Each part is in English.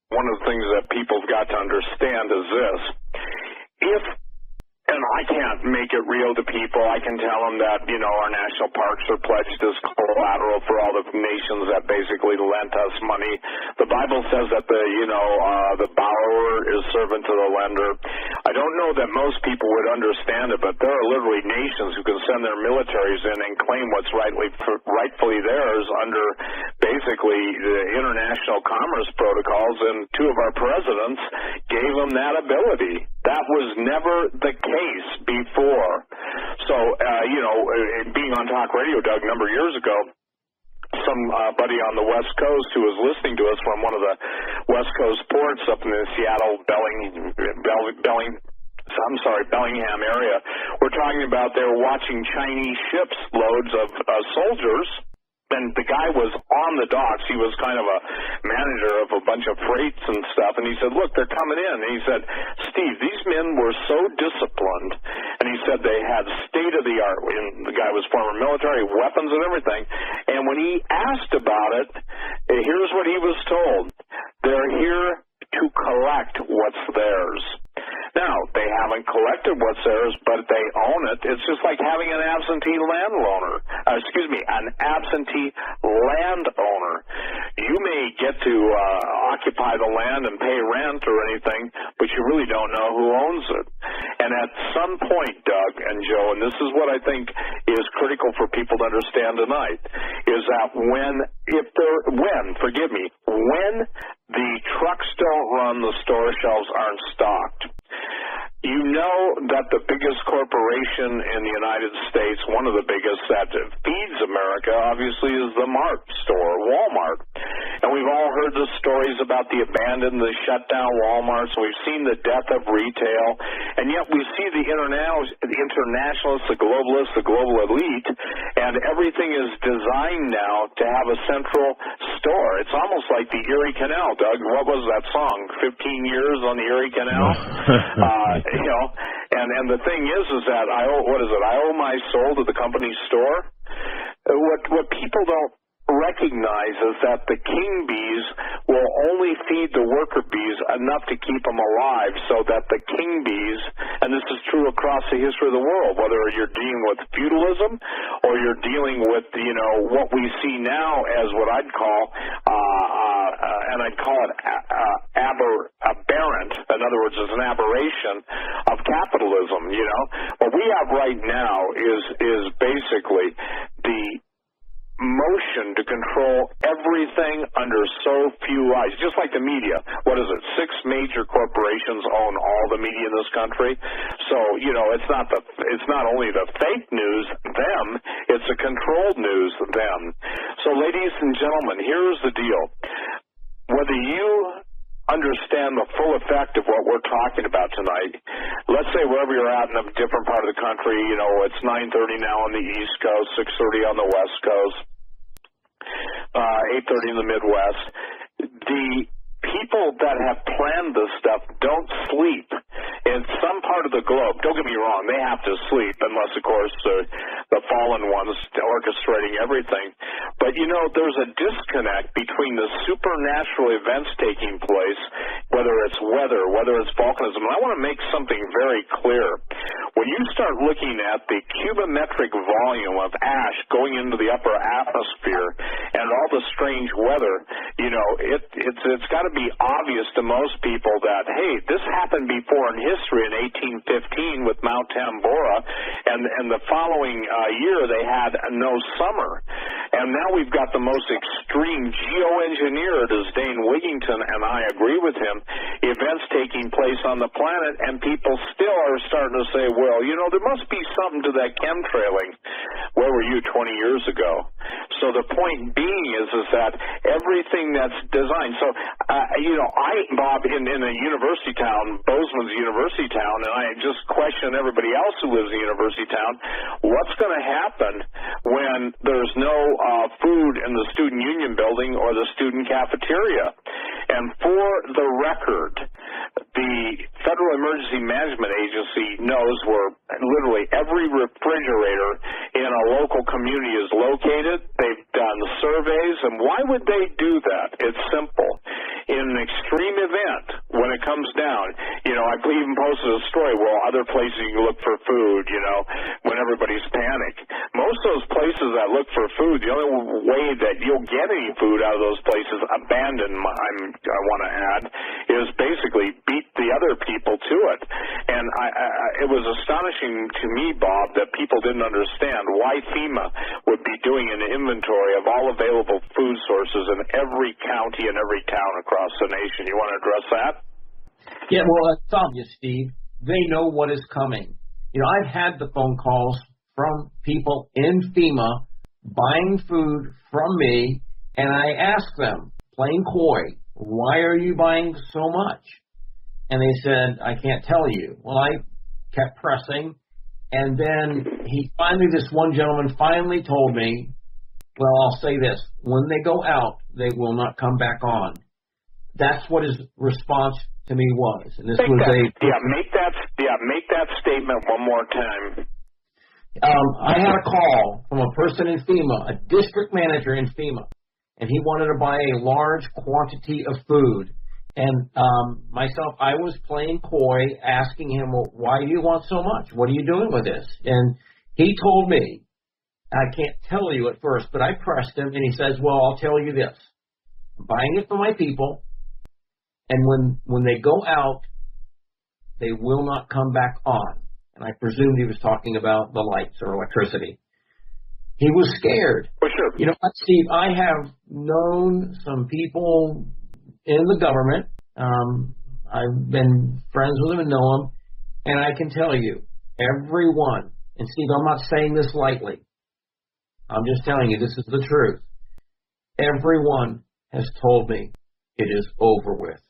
one of the things that people've got to understand is this. And I can't make it real to people. I can tell them that, our national parks are pledged as collateral for all the nations that basically lent us money. The Bible says that the borrower is servant to the lender. I don't know that most people would understand it, but there are literally nations who can send their militaries in and claim what's rightfully theirs under basically the international commerce protocols, and two of our presidents gave them that ability. That was never the case before. So, being on talk radio, Doug, a number of years ago, somebody on the West Coast who was listening to us from one of the West Coast ports up in the Seattle, Bellingham area, we're talking about they were watching Chinese ships, loads of soldiers. And the guy was on the docks. He was kind of a manager of a bunch of freights and stuff. And he said, look, they're coming in. And he said, Steve, these men were so disciplined. And he said they had state-of-the-art. And the guy was former military, weapons and everything. And when he asked about it, here's what he was told. They're here to collect what's theirs. Now, they haven't collected what's theirs, but they own it. It's just like having an absentee landowner. An absentee landowner. You may get to occupy the land and pay rent or anything, but you really don't know who owns it. And at some point, Doug and Joe, and this is what I think is critical for people to understand tonight, is that when the trucks don't run, the store shelves aren't stocked. You know that the biggest corporation in the United States, one of the biggest that feeds America, obviously, is the Mart store, Walmart. And we've all heard the stories about the abandoned, the shut down Walmarts. We've seen the death of retail. And yet we see the internationalists, the globalists, the global elite, and everything is designed now to have a central store. It's almost like the Erie Canal, Doug. What was that song? 15 years on the Erie Canal? And the thing is that I owe my soul to the company store. What people don't recognize is that the king bees will only feed the worker bees enough to keep them alive, so that the king bees, and this is true across the history of the world, whether you're dealing with feudalism or you're dealing with, what we see now as what I'd call, and I'd call it aberrant. In other words, it's an aberration of capitalism, What we have right now is basically the motion to control everything under so few eyes, just like the media. What is it? 6 major corporations own all the media in this country. So, it's not only the fake news, them, it's the controlled news, them. So, ladies and gentlemen, here's the deal. Whether you understand the full effect of what we're talking about tonight, let's say wherever you're at in a different part of the country, it's 9:30 now on the East Coast, 6:30 on the West Coast, 8:30 in the Midwest. The people that have planned this stuff don't sleep. In some part of the globe, don't get me wrong, they have to sleep, unless, of course, the fallen ones orchestrating everything. But, there's a disconnect between the supernatural events taking place, whether it's weather, whether it's volcanism. And I want to make something very clear. When you start looking at the cubometric volume of ash going into the upper atmosphere and all the strange weather, it's got to be obvious to most people that, hey, this happened before in history in 1815 with Mount Tambora, and the following year they had no summer. And now we've got the most extreme geoengineered, as Dane Wigington, and I agree with him, events taking place on the planet, and people still are starting to say, well, there must be something to that chemtrailing. Where were you 20 years ago? So the point being is that everything that's designed. So, Bob, in a university town, Bozeman's a university town, and I just question everybody else who lives in a university town, what's going to happen when there's no food in the student union building or the student cafeteria? And for the record, the Federal Emergency Management Agency knows where literally every refrigerator in a local community is located. They've done surveys, and why would they do that? It's simple. in an extreme event, when it comes down, I even posted a story, other places you look for food, when everybody's panicked. Most of those places that look for food, the only way that you'll get any food out of those places, abandoned, I want to add, is basically beat the other people to it. And it was astonishing to me, Bob, that people didn't understand why FEMA would be doing an inventory of all available food sources in every county and every town across the nation. You want to address that? Yeah, well, it's obvious, Steve. They know what is coming. I've had the phone calls from people in FEMA buying food from me, and I ask them, plain coy, why are you buying so much? And they said, I can't tell you. Well, I kept pressing, and then this one gentleman finally told me, well, I'll say this, when they go out, they will not come back on. That's what his response to me was. And this was make that statement one more time. I had a call from a person in FEMA, a district manager in FEMA, and he wanted to buy a large quantity of food. And myself, I was playing coy, asking him, well, why do you want so much? What are you doing with this? And he told me, I can't tell you at first, but I pressed him, and he says, well, I'll tell you this. I'm buying it for my people, and when they go out, they will not come back on. And I presumed he was talking about the lights or electricity. He was scared. For sure. Steve, I have known some people in the government. I've been friends with them and know them. And I can tell you, everyone, and Steve, I'm not saying this lightly. I'm just telling you, this is the truth. Everyone has told me it is over with.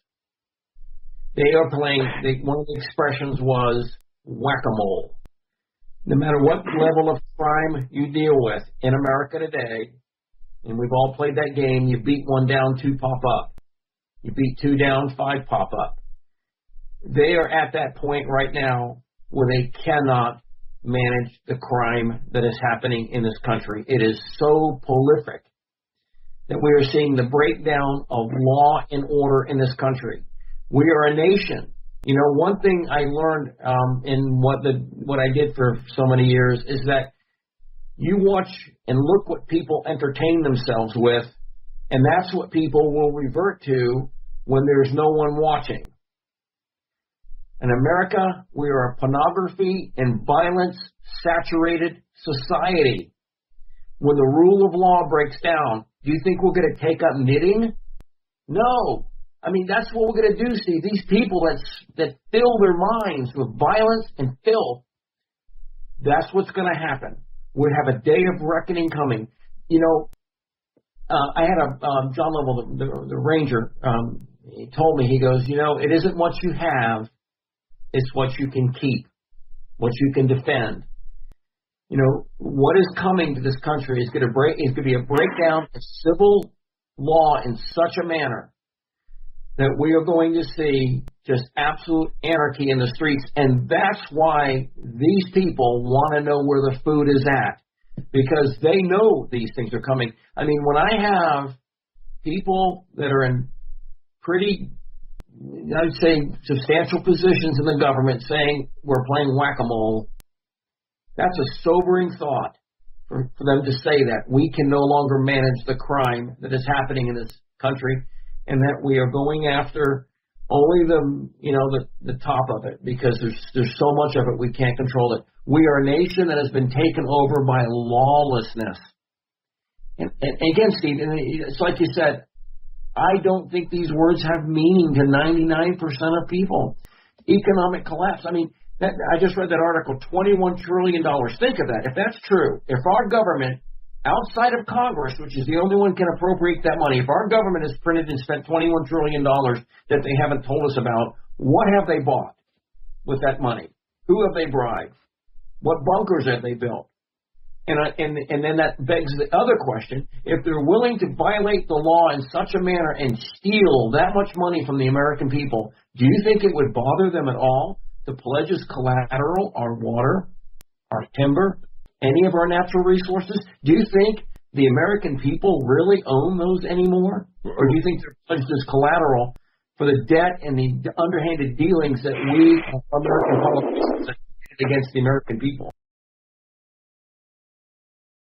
They are playing, one of the expressions was whack-a-mole. No matter what level of crime you deal with in America today, and we've all played that game, you beat one down, two pop up. You beat two down, five pop up. They are at that point right now where they cannot manage the crime that is happening in this country. It is so prolific that we are seeing the breakdown of law and order in this country. We are a nation. One thing I learned in what I did for so many years is that you watch and look what people entertain themselves with, and that's what people will revert to when there's no one watching. In America, we are a pornography and violence-saturated society. When the rule of law breaks down, do you think we're going to take up knitting? No. That's what we're going to do, Steve. These people that fill their minds with violence and filth, that's what's going to happen. We have a day of reckoning coming. I had John Lovell, the ranger, he told me, he goes, it isn't what you have, it's what you can keep, what you can defend. What is coming to this country is going to be a breakdown of civil law in such a manner that we are going to see just absolute anarchy in the streets. And that's why these people want to know where the food is at, because they know these things are coming. When I have people that are in pretty, I'd say, substantial positions in the government saying we're playing whack-a-mole, that's a sobering thought for them to say that we can no longer manage the crime that is happening in this country, and that we are going after only the top of it, because there's so much of it we can't control it. We are a nation that has been taken over by lawlessness. And again, Steve, it's like you said, I don't think these words have meaning to 99% of people. Economic collapse. I just read that article, $21 trillion. Think of that. If that's true, if our government, outside of Congress, which is the only one can appropriate that money, if our government has printed and spent $21 trillion that they haven't told us about, what have they bought with that money? Who have they bribed? What bunkers have they built? And then that begs the other question. If they're willing to violate the law in such a manner and steal that much money from the American people, do you think it would bother them at all to pledge as collateral our water, our timber, any of our natural resources? Do you think the American people really own those anymore? Or do you think they're punched as collateral for the debt and the underhanded dealings that we, American politicians, against the American people?